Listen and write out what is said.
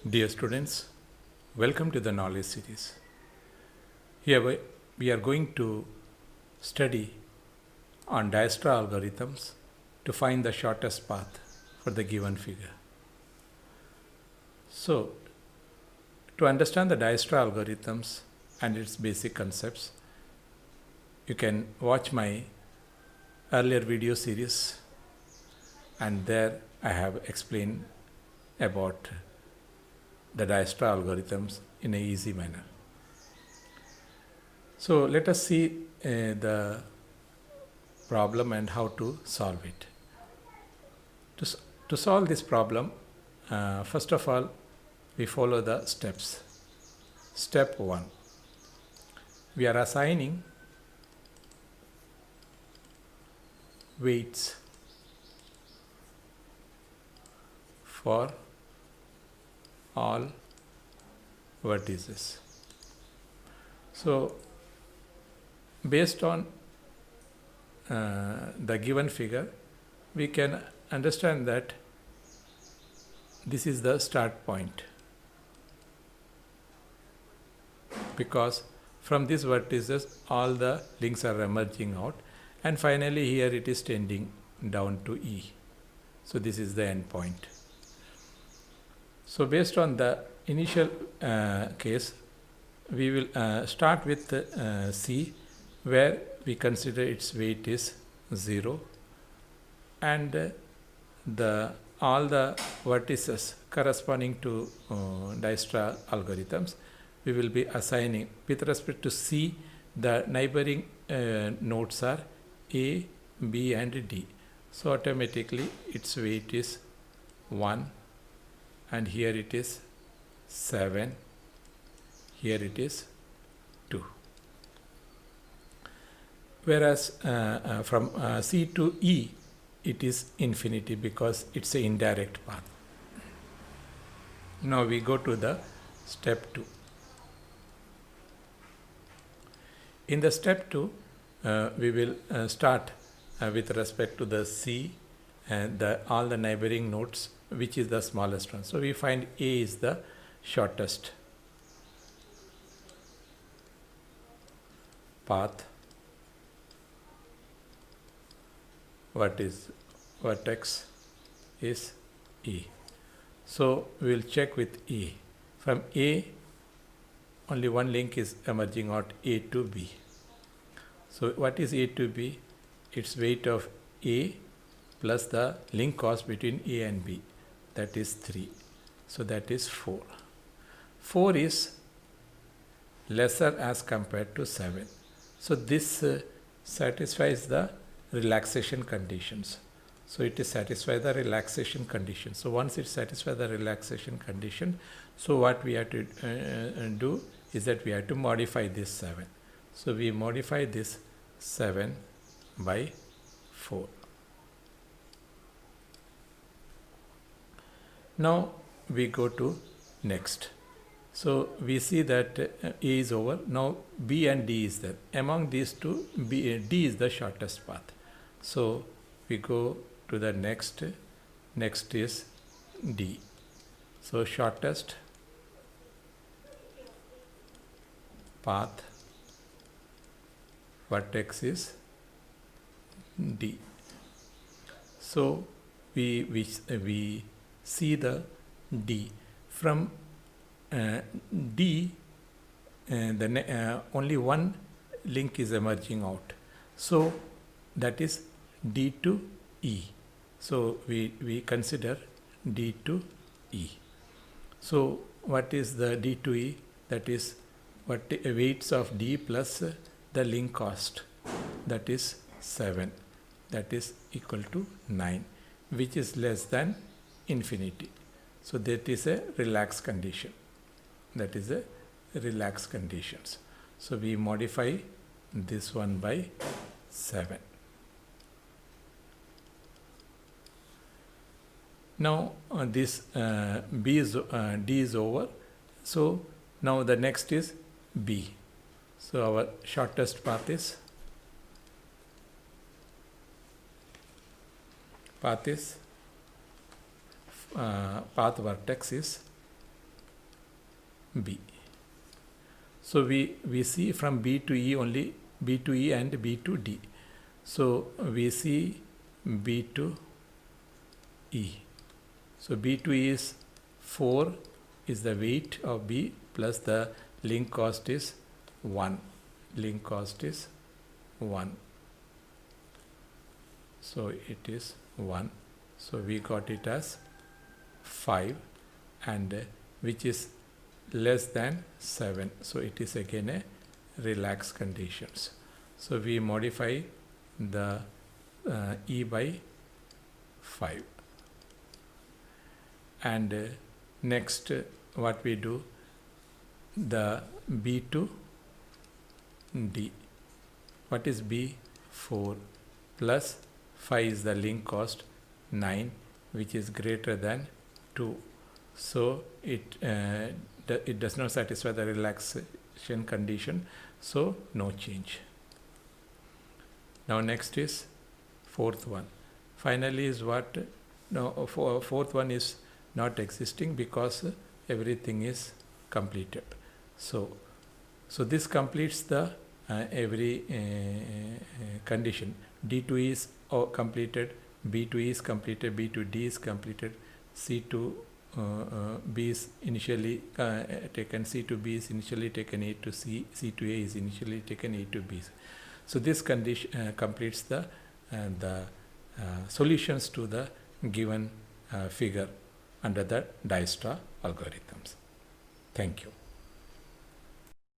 Dear students, welcome to the knowledge series. Here we are going to study on Dijkstra algorithms to find the shortest path for the given figure. So, to understand the Dijkstra algorithms and its basic concepts, you can watch my earlier video series, and there I have explained about the Dijkstra algorithms in an easy manner. So let us see the problem and how to solve it. To solve this problem, first of all, we follow the steps. Step 1. We are assigning weights for all vertices. So based on the given figure, we can understand that this is the start point, because from these vertices all the links are emerging out, and finally here it is tending down to E. So this is the end point. So based on the initial case, we will start with C, where we consider its weight is 0, and all the vertices corresponding to Dijkstra algorithms, we will be assigning with respect to C. The neighboring nodes are A, B and D. So automatically its weight is 1, and here it is 7, here it is 2. Whereas from C to E, it is infinity because it's an indirect path. Now we go to the step 2. In the step 2, we will start with respect to the C and all the neighboring nodes, which is the smallest one. So we find A is the shortest path. Vertex is E. So we will check with E. From A, only one link is emerging out, A to B. So what is A to B? It's weight of A plus the link cost between A and B. That is 3. So that is 4. 4 is lesser as compared to 7. So this satisfies the relaxation conditions. So it is satisfy the relaxation condition. So once it satisfies the relaxation condition, so what we have to do is that we have to modify this 7. So we modify this 7 by 4. Now we go to next. So we see that A is over. Now B and D is there. Among these two, D is the shortest path. So we go to the next. Next is D. So shortest path vertex is D. So we see the D. From D, only one link is emerging out. So that is D to E. So we consider D to E. So what is the D to E? That is what weights of D plus the link cost. That is 7. That is equal to 9, which is less than infinity. So that is a relaxed condition. That is a relaxed conditions. So we modify this one by 7. Now this D is over. So now the next is B. So our shortest path is path vertex is B. So we see from B to E only B to E and B to D. So we see B to E. So B to E is 4 is the weight of B plus the link cost is 1. Link cost is 1. So it is 1. So we got it as 5, and which is less than 7. So it is again a relaxed conditions. So we modify the E by 5. And next what we do, the B to D. What is B? 4 plus 5 is the link cost 9, which is greater than 2. So it does not satisfy the relaxation condition, so no change. Now next is fourth one. Finally is what? No, fourth one is not existing because everything is completed. So this completes the every condition. D2 is completed, B2 is completed, B2D is completed, C2 B is initially taken, C2B is initially taken, A to C, C2A is initially taken, A to B. So this condition completes the solutions to the given figure under the Dijkstra algorithms. Thank you.